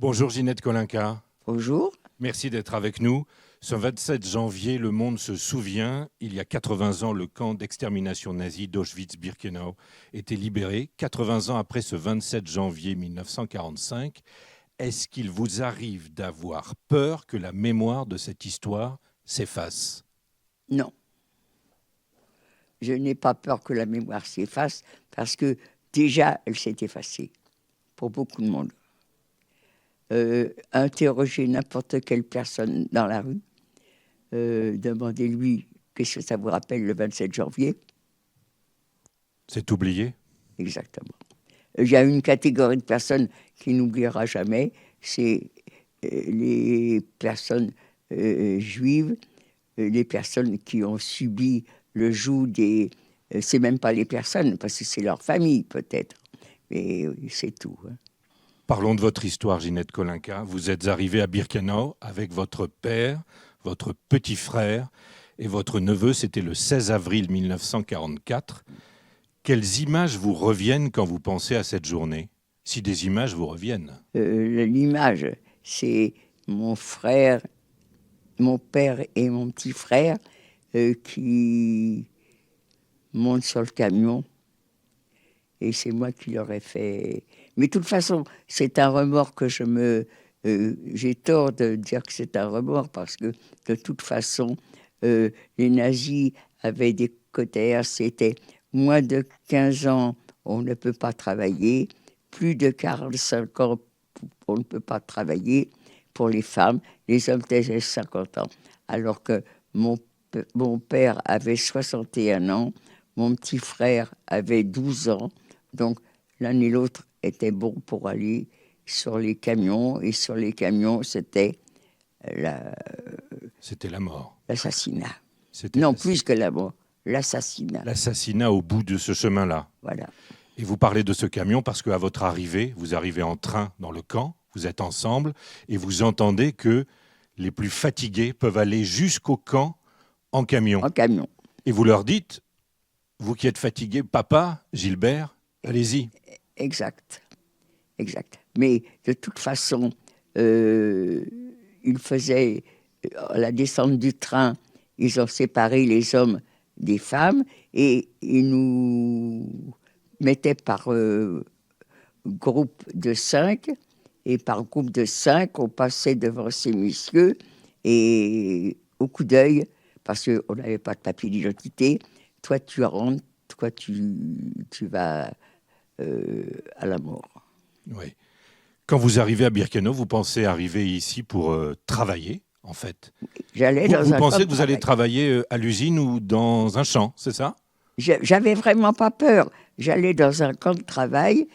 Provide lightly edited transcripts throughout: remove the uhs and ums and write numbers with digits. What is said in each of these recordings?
Bonjour Ginette Kolinka, Bonjour. merci d'être avec nous. Ce 27 janvier, le monde se souvient, il y a 80 ans, le camp d'extermination nazi d'Auschwitz-Birkenau était libéré. 80 ans après ce 27 janvier 1945, est-ce qu'il vous arrive d'avoir peur que la mémoire de cette histoire s'efface ? Non, je n'ai pas peur que la mémoire s'efface parce que déjà, elle s'est effacée pour beaucoup de monde. Interrogez n'importe quelle personne dans la rue, demandez-lui qu'est-ce que ça vous rappelle le 27 janvier. C'est oublié ? Exactement. Il y a une catégorie de personnes qui n'oubliera jamais, c'est les personnes juives, les personnes qui ont subi le joug des... c'est même pas les personnes, parce que c'est leur famille peut-être, mais c'est tout. Hein. Parlons de votre histoire, Ginette Kolinka. Vous êtes arrivée à Birkenau avec votre père, votre petit frère et votre neveu. C'était le 16 avril 1944. Quelles images vous reviennent quand vous pensez à cette journée ? Si des images vous reviennent. L'image, c'est mon frère, mon père et mon petit frère qui montent sur le camion. Et c'est moi qui leur ai fait... Mais de toute façon, c'est un remords que j'ai tort de dire que c'est un remords parce que de toute façon, les nazis avaient des quotas, c'était moins de 15 ans, on ne peut pas travailler, plus de 45 ans, on ne peut pas travailler pour les femmes, les hommes étaient 50 ans. Alors que mon père avait 61 ans, mon petit frère avait 12 ans, donc l'un et l'autre étaient bons pour aller sur les camions, et sur les camions, c'était C'était la mort. l'assassinat. C'était Non, plus que la mort, l'assassinat. l'assassinat au bout de ce chemin-là. Voilà. Et vous parlez de ce camion parce qu'à votre arrivée, vous arrivez en train dans le camp, vous êtes ensemble, et vous entendez que les plus fatigués peuvent aller jusqu'au camp en camion. En camion. Et vous leur dites, vous qui êtes fatigué, papa, Gilbert, allez-y. Exact. Exact. Mais de toute façon, ils faisaient la descente du train, ils ont séparé les hommes des femmes et ils nous mettaient par groupe de 5. Et par groupe de 5, on passait devant ces messieurs et au coup d'œil, parce qu'on n'avait pas de papier d'identité, toi tu rentres, toi tu vas à la mort. Oui. Quand vous arrivez à Birkenau, vous pensez arriver ici pour travailler, en fait. Vous pensez que vous allez travailler à l'usine ou dans un champ, c'est ça ? J'avais vraiment pas peur. J'allais dans un camp de travail.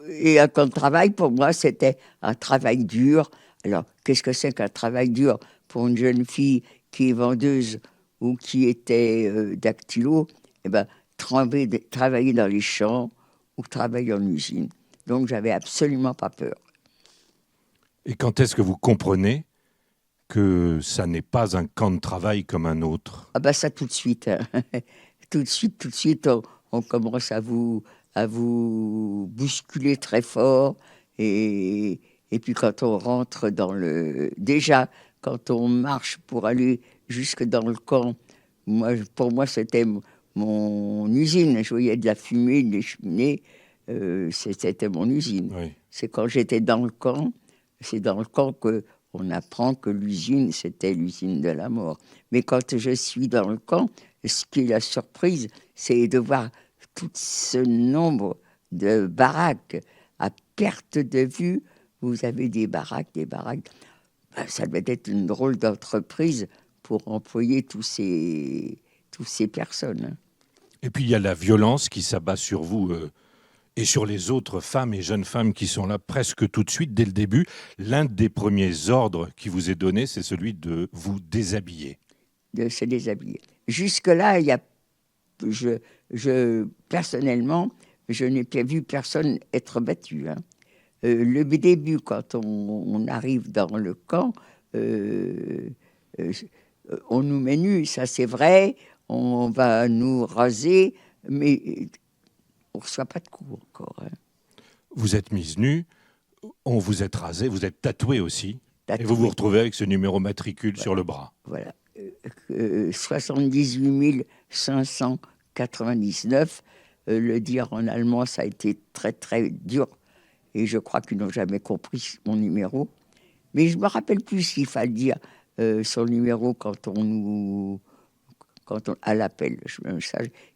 Et un camp de travail, pour moi, c'était un travail dur. Alors, qu'est-ce que c'est qu'un travail dur pour une jeune fille qui est vendeuse ou qui était dactylo? Eh bien, travailler dans les champs ou travailler en usine. Donc, j'avais absolument pas peur. Et quand est-ce que vous comprenez que ça n'est pas un camp de travail comme un autre ? Ah ben ça, tout de suite. Hein. tout de suite, on commence à vous bousculer très fort. Et puis quand on rentre dans le... Déjà, quand on marche pour aller jusque dans le camp, pour moi, c'était mon usine. Je voyais de la fumée, des cheminées. C'était mon usine. Oui. C'est quand j'étais dans le camp, c'est dans le camp qu'on apprend que l'usine, c'était l'usine de la mort. Mais quand je suis dans le camp, ce qui est la surprise, c'est de voir tout ce nombre de baraques à perte de vue. Vous avez des baraques. Ben, ça devait être une drôle d'entreprise pour employer tous ces personnes. Hein. Et puis il y a la violence qui s'abat sur vous et sur les autres femmes et jeunes femmes qui sont là presque tout de suite, dès le début. L'un des premiers ordres qui vous est donné, c'est celui de vous déshabiller. De se déshabiller. Jusque-là, personnellement, je n'ai pas vu personne être battu. Hein. Le début, quand on arrive dans le camp, on nous met nus, ça c'est vrai, on va nous raser, mais on ne reçoit pas de coups encore. Hein. Vous êtes mise nue, On vous êtes rasé, vous êtes tatoué aussi. Et vous Tatoué. vous retrouvez avec ce numéro matricule sur le bras. Voilà. 78 599. Le dire en allemand, ça a été très, très dur. Et je crois qu'ils n'ont jamais compris mon numéro. Mais je ne me rappelle plus s'il fallait dire son numéro à l'appel. Il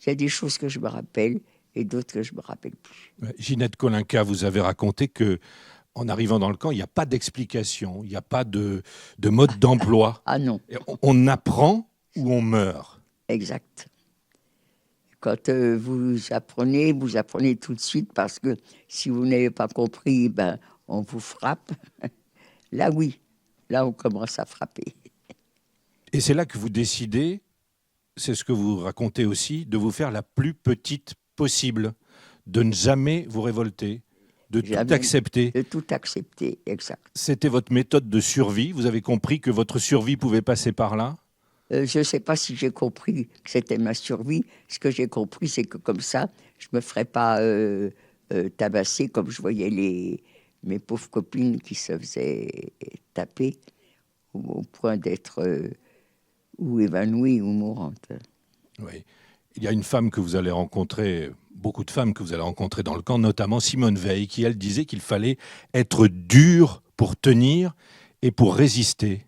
y a des choses que je me rappelle et d'autres que je ne me rappelle plus. Ginette Kolinka, vous avez raconté que en arrivant dans le camp, il n'y a pas d'explication, il n'y a pas de mode d'emploi. Ah non. On apprend ou on meurt. Exact. Quand vous apprenez tout de suite parce que si vous n'avez pas compris, ben, on vous frappe. Là, oui. Là, on commence à frapper. Et c'est là que vous décidez, c'est ce que vous racontez aussi, de vous faire la plus petite possible, de ne jamais vous révolter, de tout accepter. De tout accepter, exact. C'était votre méthode de survie. Vous avez compris que votre survie pouvait passer par là ? Je ne sais pas si j'ai compris que c'était ma survie. Ce que j'ai compris, c'est que comme ça, je ne me ferais pas tabasser comme je voyais mes pauvres copines qui se faisaient taper au point d'être ou évanouies ou mourantes. Oui. Il y a une femme que vous allez rencontrer, beaucoup de femmes que vous allez rencontrer dans le camp, notamment Simone Veil, qui, elle, disait qu'il fallait être dur pour tenir et pour résister.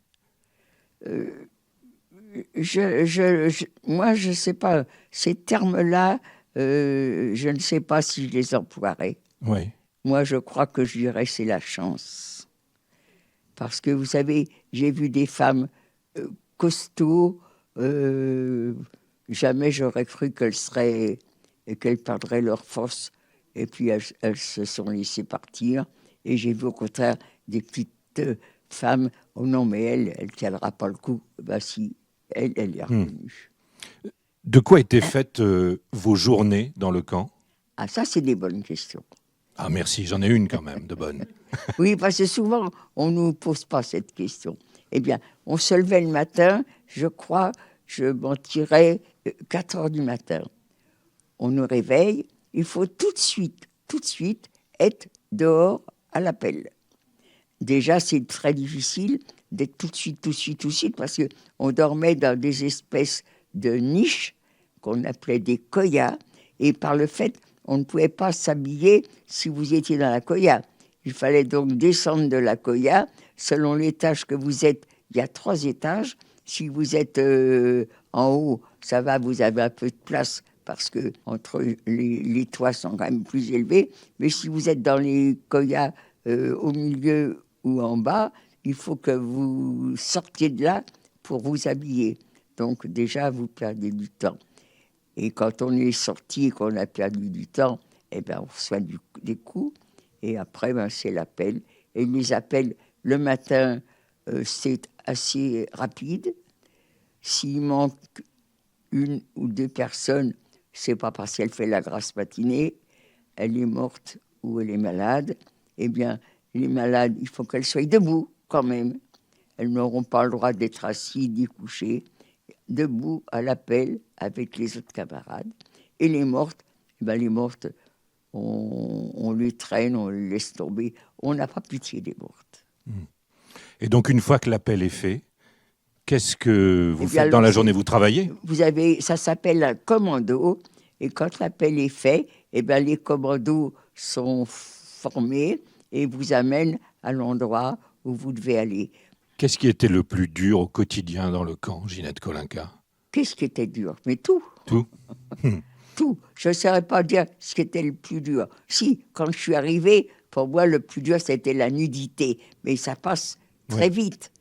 Moi, je ne sais pas. Ces termes-là, je ne sais pas si je les emploierais. Oui. Moi, je crois que je dirais c'est la chance. Parce que, vous savez, j'ai vu des femmes costauds. Jamais j'aurais cru qu'elles perdraient leur force. Et puis, elles se sont laissées partir. Et j'ai vu, au contraire, des petites femmes. Oh non, mais elle ne tiendra pas le coup. Ben si, elle est revenue. De quoi étaient faites vos journées dans le camp ? Ah, ça, c'est des bonnes questions. Ah, merci, j'en ai une quand même, de bonne. Oui, parce que souvent, on ne nous pose pas cette question. Eh bien, on se levait le matin, je crois, je m'en tirais 4 heures du matin. On nous réveille, il faut tout de suite être dehors à l'appel. Déjà, c'est très difficile d'être tout de suite, parce qu'on dormait dans des espèces de niches qu'on appelait des koyas, et par le fait, on ne pouvait pas s'habiller si vous étiez dans la koya. Il fallait donc descendre de la koya. Selon l'étage que vous êtes, il y a 3 étages. Si vous êtes en haut, ça va, vous avez un peu de place parce que entre les toits sont quand même plus élevés. Mais si vous êtes dans les koyas au milieu ou en bas, il faut que vous sortiez de là pour vous habiller. Donc déjà, vous perdez du temps. Et quand on est sorti et qu'on a perdu du temps, eh ben, on reçoit des coups. Et après, ben, c'est l'appel. Et les appels, le matin, c'est assez rapide. S'il manque 1 ou 2 personnes, c'est pas parce qu'elle fait la grasse matinée, elle est morte ou elle est malade. Eh bien, les malades, il faut qu'elles soient debout quand même. Elles n'auront pas le droit d'être assises ni couchées. Debout à l'appel avec les autres camarades. Et les mortes, on les traîne, on les laisse tomber. On n'a pas pitié des mortes. Et donc, une fois que l'appel est fait, qu'est-ce que vous faites dans la journée ? Vous travaillez ? Ça s'appelle un commando. Et quand l'appel est fait, les commandos sont formés et vous amènent à l'endroit où vous devez aller. Qu'est-ce qui était le plus dur au quotidien dans le camp, Ginette Kolinka ? Qu'est-ce qui était dur ? Mais tout. Tout. Tout. Je ne saurais pas dire ce qui était le plus dur. Si, quand je suis arrivée, pour moi, le plus dur, c'était la nudité. Mais ça passe très vite.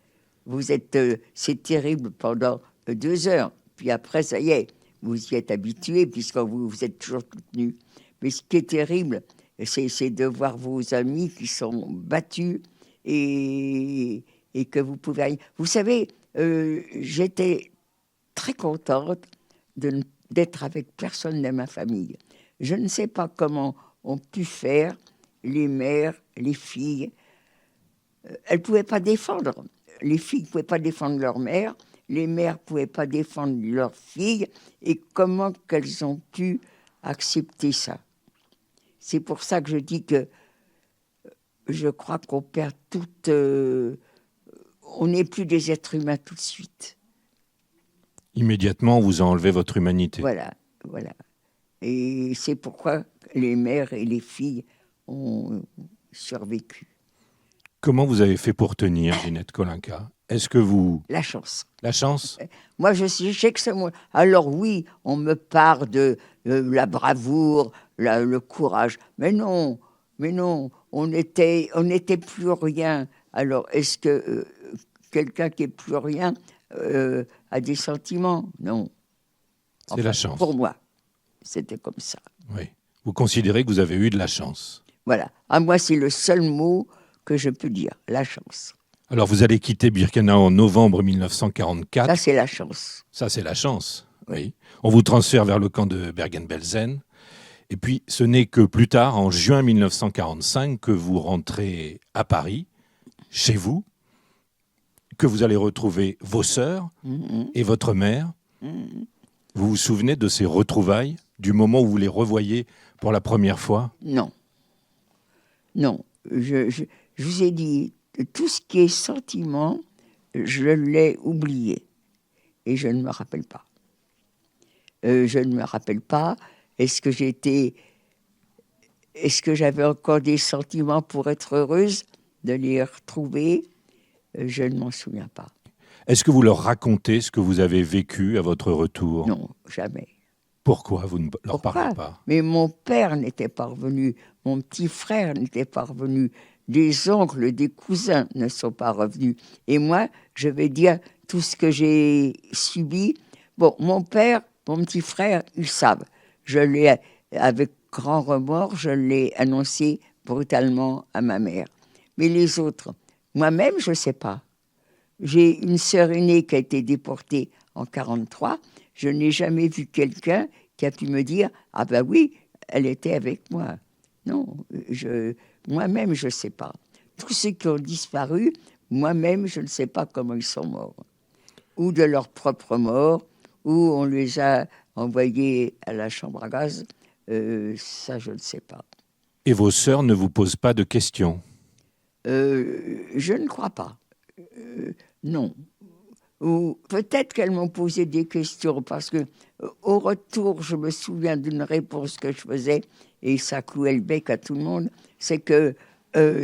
C'est terrible pendant 2 heures. Puis après, ça y est, vous y êtes habitué, puisque vous êtes toujours toute nue. Mais ce qui est terrible, c'est de voir vos amis qui sont battus et que vous pouvez... Vous savez, j'étais très contente d'être avec personne de ma famille. Je ne sais pas comment ont pu faire les mères, les filles. Elles ne pouvaient pas défendre. Les filles ne pouvaient pas défendre leur mère, les mères ne pouvaient pas défendre leurs filles. Et comment qu'elles ont pu accepter ça ? C'est pour ça que je dis que je crois qu'on perd toute... on n'est plus des êtres humains tout de suite. Immédiatement, on vous a enlevé votre humanité. Voilà, voilà. Et c'est pourquoi les mères et les filles ont survécu. Comment vous avez fait pour tenir, Ginette Kolinka? Est-ce que vous... La chance. La chance? Moi, je sais que c'est moi. Alors oui, on me parle de la bravoure, le courage. Mais non, on n'était plus rien. Alors, est-ce que quelqu'un qui est plus rien a des sentiments? Non. C'est la chance. Pour moi, c'était comme ça. Oui. Vous considérez que vous avez eu de la chance? Voilà. À moi, c'est le seul mot que je peux dire, la chance. Alors, vous allez quitter Birkenau en novembre 1944. Ça, c'est la chance. Ça, c'est la chance, oui. On vous transfère vers le camp de Bergen-Belsen. Et puis, ce n'est que plus tard, en juin 1945, que vous rentrez à Paris, chez vous, que vous allez retrouver vos sœurs et votre mère. Vous vous souvenez de ces retrouvailles, du moment où vous les revoyez pour la première fois? Non. Non. Je vous ai dit, tout ce qui est sentiment, je l'ai oublié. Et je ne me rappelle pas. Je ne me rappelle pas. Est-ce que j'avais encore des sentiments pour être heureuse de les retrouver? Je ne m'en souviens pas. Est-ce que vous leur racontez ce que vous avez vécu à votre retour? Non, jamais. Pourquoi vous ne leur parlez pas? Mais mon père n'était pas revenu, mon petit frère n'était pas revenu, des oncles, des cousins ne sont pas revenus. Et moi, je vais dire tout ce que j'ai subi. Bon, mon père, mon petit frère, ils savent. Je l'ai, avec grand remords, je l'ai annoncé brutalement à ma mère. Mais les autres, moi-même, je ne sais pas. J'ai une sœur aînée qui a été déportée en 1943. Je n'ai jamais vu quelqu'un qui a pu me dire « Ah ben oui, elle était avec moi ». Non, moi-même, je ne sais pas. Tous ceux qui ont disparu, moi-même, je ne sais pas comment ils sont morts. Ou de leur propre mort, ou on les a envoyés à la chambre à gaz. Ça, je ne sais pas. Et vos sœurs ne vous posent pas de questions? Je ne crois pas. Non. Ou peut-être qu'elles m'ont posé des questions parce que au retour, je me souviens d'une réponse que je faisais et ça clouait le bec à tout le monde, c'est que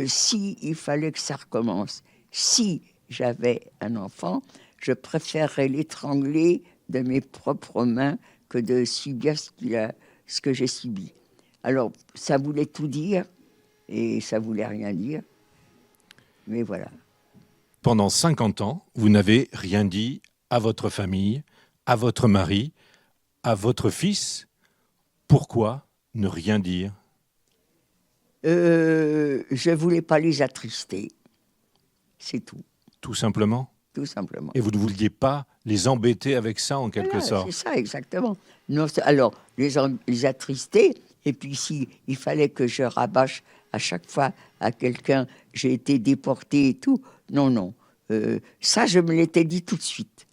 si il fallait que ça recommence, si j'avais un enfant, je préférerais l'étrangler de mes propres mains que de subir ce que j'ai subi. Alors, ça voulait tout dire et ça voulait rien dire, mais voilà. Pendant 50 ans, vous n'avez rien dit à votre famille, à votre mari, à votre fils. Pourquoi ne rien dire? Je ne voulais pas les attrister. C'est tout. Tout simplement? Tout simplement. Et vous ne vouliez pas les embêter avec ça, en quelque sorte? C'est ça, exactement. Non, alors, les attrister, et puis il fallait que je rabâche à chaque fois à quelqu'un, j'ai été déporté et tout. Non. Ça, je me l'étais dit tout de suite.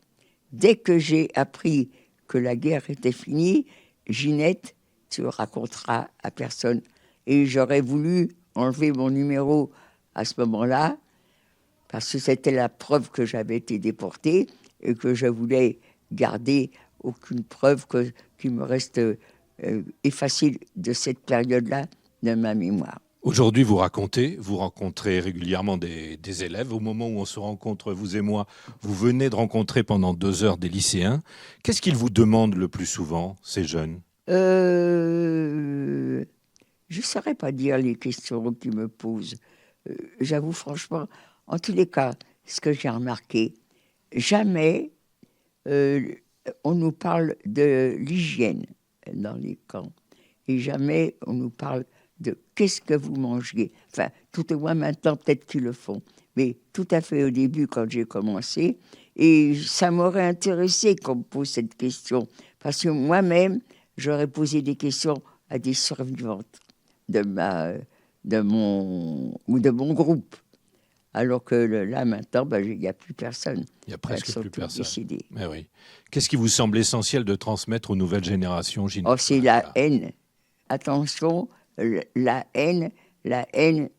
Dès que j'ai appris que la guerre était finie, Ginette, tu le raconteras à personne. Et j'aurais voulu enlever mon numéro à ce moment-là, parce que c'était la preuve que j'avais été déportée et que je voulais garder aucune preuve qui me reste effacée de cette période-là de ma mémoire. Aujourd'hui, vous rencontrez régulièrement des élèves. Au moment où on se rencontre, vous et moi, vous venez de rencontrer pendant 2 heures des lycéens. Qu'est-ce qu'ils vous demandent le plus souvent, ces jeunes? Je ne saurais pas dire les questions qu'ils me posent. J'avoue franchement, en tous les cas, ce que j'ai remarqué, jamais on nous parle de l'hygiène dans les camps. Et jamais on nous parle de qu'est-ce que vous mangez. Enfin, tout au moins maintenant, peut-être qu'ils le font. Mais tout à fait au début, quand j'ai commencé, et ça m'aurait intéressé qu'on me pose cette question. Parce que moi-même, j'aurais posé des questions à des survivantes de mon groupe. Alors que là, maintenant, il n'y a plus personne. Il n'y a presque plus personne. Décédés. Mais oui. Qu'est-ce qui vous semble essentiel de transmettre aux nouvelles générations, Ginette? C'est la haine. Attention, la haine,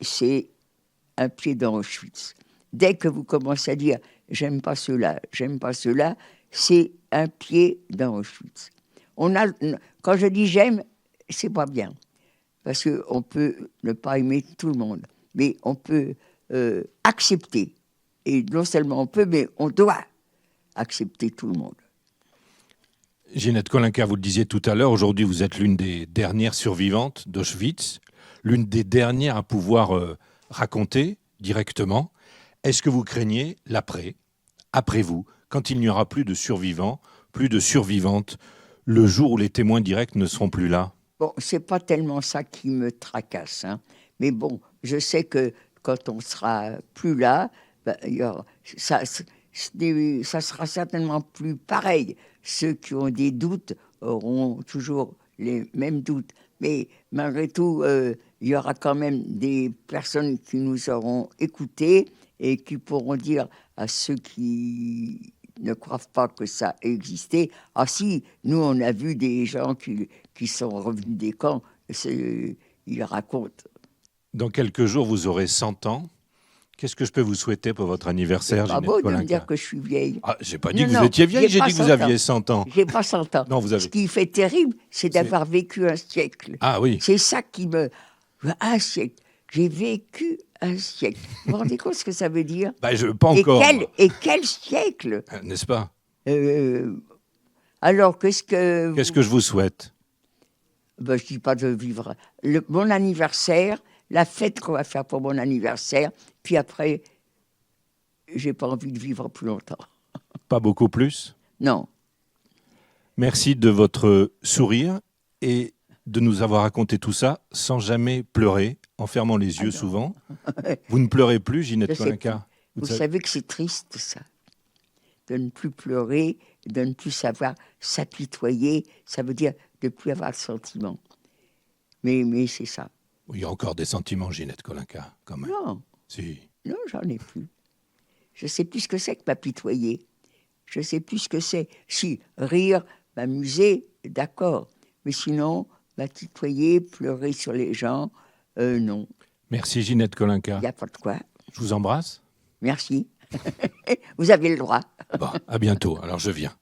c'est un pied dans Auschwitz. Dès que vous commencez à dire « j'aime pas cela », c'est un pied dans Auschwitz. Quand je dis « j'aime », c'est pas bien. Parce qu'on peut ne pas aimer tout le monde. Mais on peut accepter. Et non seulement on peut, mais on doit accepter tout le monde. Ginette Kolinka, vous le disiez tout à l'heure, aujourd'hui vous êtes l'une des dernières survivantes d'Auschwitz, l'une des dernières à pouvoir raconter directement. Est-ce que vous craignez l'après, après vous, quand il n'y aura plus de survivants, plus de survivantes, le jour où les témoins directs ne seront plus là? Bon, c'est pas tellement ça qui me tracasse, hein. Mais bon, je sais que quand on sera plus là, ben, ça sera certainement plus pareil. Ceux qui ont des doutes auront toujours les mêmes doutes. Mais malgré tout, il y aura quand même des personnes qui nous auront écoutés et qui pourront dire à ceux qui ne croient pas que ça existait, « Ah si, nous on a vu des gens qui sont revenus des camps, ils racontent. » Dans quelques jours, vous aurez 100 ans. Qu'est-ce que je peux vous souhaiter pour votre anniversaire, C'est pas Ginette beau de Kolinka? me dire que je suis vieille. Ah, j'ai pas dit que Non, vous étiez vieille, j'ai j'ai pas dit que vous 100 aviez ans. 100 ans. J'ai pas 100 ans. Non, vous avez... Ce qui fait terrible, c'est d'avoir vécu un siècle. Ah oui. C'est ça qui me... Un siècle. J'ai vécu un siècle. Vous vous rendez compte ce que ça veut dire? Bah, pas encore. Et quel siècle? N'est-ce pas? Alors, qu'est-ce que je vous souhaite? Ben, je ne dis pas de vivre mon anniversaire, la fête qu'on va faire pour mon anniversaire, puis après, j'ai pas envie de vivre plus longtemps. Pas beaucoup plus? Non. Merci de votre sourire et de nous avoir raconté tout ça sans jamais pleurer, en fermant les yeux souvent. Vous ne pleurez plus, Ginette Kolinka? Vous savez que c'est triste, ça. De ne plus pleurer, de ne plus savoir s'apitoyer, ça veut dire de ne plus avoir de sentiments. Mais c'est ça. Il y a encore des sentiments, Ginette Kolinka, quand même. Non. Si. Non, j'en ai plus. Je ne sais plus ce que c'est que m'apitoyer. Je ne sais plus ce que c'est. Si, rire, m'amuser, d'accord. Mais sinon, m'apitoyer, pleurer sur les gens, non. Merci, Ginette Kolinka. Il n'y a pas de quoi. Je vous embrasse. Merci. Vous avez le droit. Bon, à bientôt. Alors, je viens.